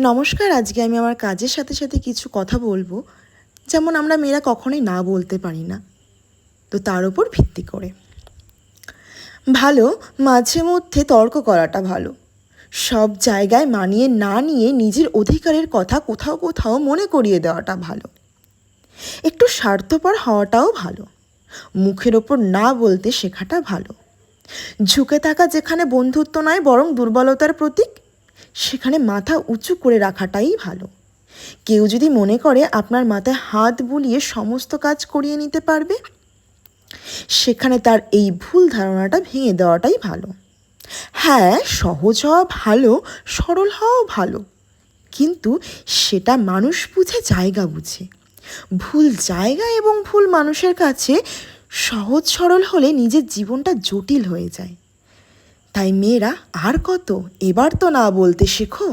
নমস্কার। আজকে আমি আমার কাজের সাথে সাথে কিছু কথা বলবো, যেমন আমরা মেয়েরা কখনোই না বলতে পারি না, তো তার উপর ভিত্তি করে ভালো মাঝে মধ্যে তর্ক করাটা ভালো। সব জায়গায় মানিয়ে না নিয়ে নিজের অধিকারের কথা কোথাও কোথাও মনে করিয়ে দেওয়াটা ভালো। একটু স্বার্থপর হওয়াটাও ভালো। মুখের ওপর না বলতে শেখাটা ভালো। ঝুঁকে থাকা যেখানে বন্ধুত্ব নয় বরং দুর্বলতার প্রতীক, সেখানে মাথা উঁচু করে রাখাটাই ভালো। কেউ যদি মনে করে আপনার মাথায় হাত বুলিয়ে সমস্ত কাজ করিয়ে নিতে পারবে, সেখানে তার এই ভুল ধারণাটা ভেঙে দেওয়াটাই ভালো। হ্যাঁ, সহজ হওয়া ভালো, সরল হওয়াও ভালো, কিন্তু সেটা মানুষ বুঝে, জায়গা বুঝে। ভুল জায়গা এবং ভুল মানুষের কাছে সহজ সরল হলে নিজের জীবনটা জটিল হয়ে যায়। তাই মেয়েরা আর কত, এবার তো না বলতে শেখো।